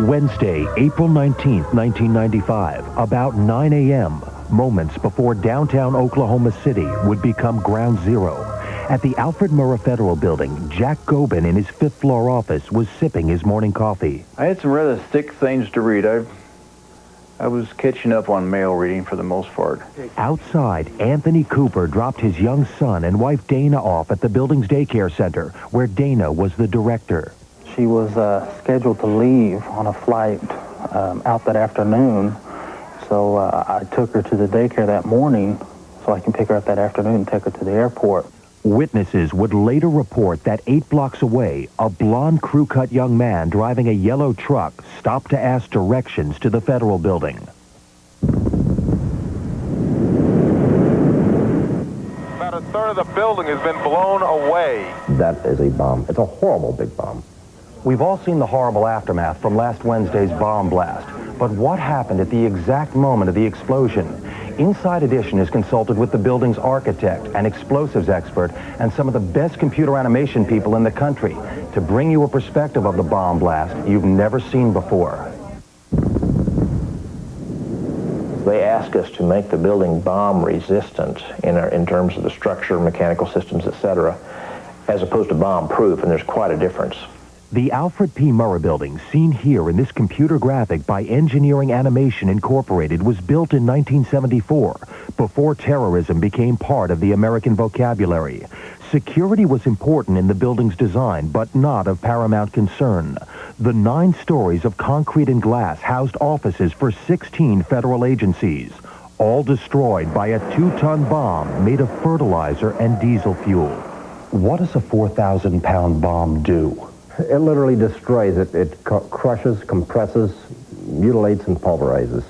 Wednesday, April 19th, 1995, about 9 a.m., moments before downtown Oklahoma City would become ground zero. At the Alfred Murrah Federal Building, Jack Gobin in his fifth-floor office was sipping his morning coffee. I had some rather thick things to read. I was catching up on mail reading for the most part. Outside, Anthony Cooper dropped his young son and wife Dana off at the building's daycare center, where Dana was the director. She was scheduled to leave on a flight out that afternoon, so I took her to the daycare that morning so I can pick her up that afternoon and take her to the airport. Witnesses would later report that 8 blocks away, a blonde crew-cut young man driving a yellow truck stopped to ask directions to the federal building. About a third of the building has been blown away. That is a bomb. It's a horrible big bomb. We've all seen the horrible aftermath from last Wednesday's bomb blast. But what happened at the exact moment of the explosion? Inside Edition has consulted with the building's architect, an explosives expert, and some of the best computer animation people in the country to bring you a perspective of the bomb blast you've never seen before. They ask us to make the building bomb resistant in terms of the structure, mechanical systems, etc., as opposed to bomb proof, and there's quite a difference. The Alfred P. Murrah building, seen here in this computer graphic by Engineering Animation Incorporated, was built in 1974, before terrorism became part of the American vocabulary. Security was important in the building's design, but not of paramount concern. The 9 stories of concrete and glass housed offices for 16 federal agencies, all destroyed by a 2-ton bomb made of fertilizer and diesel fuel. What does a 4,000-pound bomb do? It literally destroys it. It crushes, compresses, mutilates, and pulverizes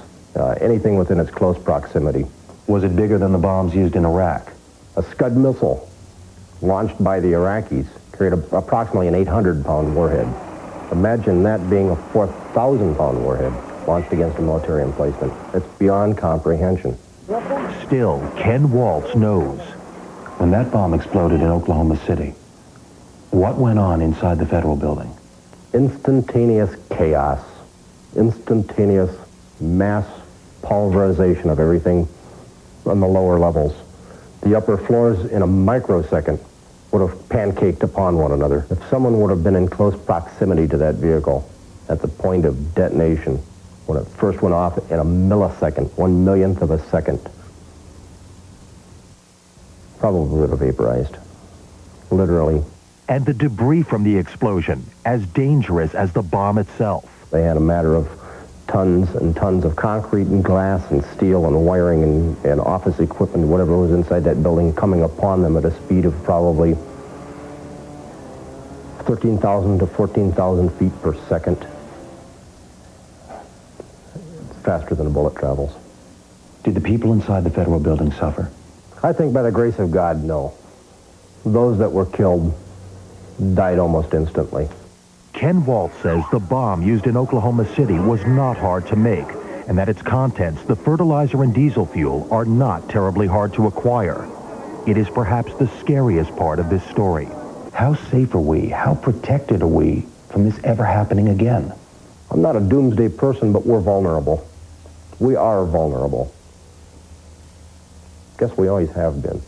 anything within its close proximity. Was it bigger than the bombs used in Iraq? A Scud missile launched by the Iraqis carried approximately an 800-pound warhead. Imagine that being a 4,000-pound warhead launched against a military emplacement. It's beyond comprehension. Still, Ken Waltz knows. When that bomb exploded in Oklahoma City, what went on inside the federal building? Instantaneous chaos. Instantaneous mass pulverization of everything on the lower levels. The upper floors, in a microsecond, would have pancaked upon one another. If someone would have been in close proximity to that vehicle at the point of detonation, when it first went off in a millisecond, 1/1,000,000th of a second, probably would have vaporized. Literally. And the debris from the explosion, as dangerous as the bomb itself. They had a matter of tons and tons of concrete and glass and steel and wiring and office equipment, whatever was inside that building, coming upon them at a speed of probably 13,000 to 14,000 feet per second. It's faster than a bullet travels. Did the people inside the federal building suffer? I think by the grace of God, no. Those that were killed died almost instantly. Ken Waltz says the bomb used in Oklahoma City was not hard to make, and that its contents, the fertilizer and diesel fuel, are not terribly hard to acquire. It is perhaps the scariest part of this story. How safe are we? How protected are we from this ever happening again? I'm not a doomsday person, but we're vulnerable. We are vulnerable. Guess we always have been.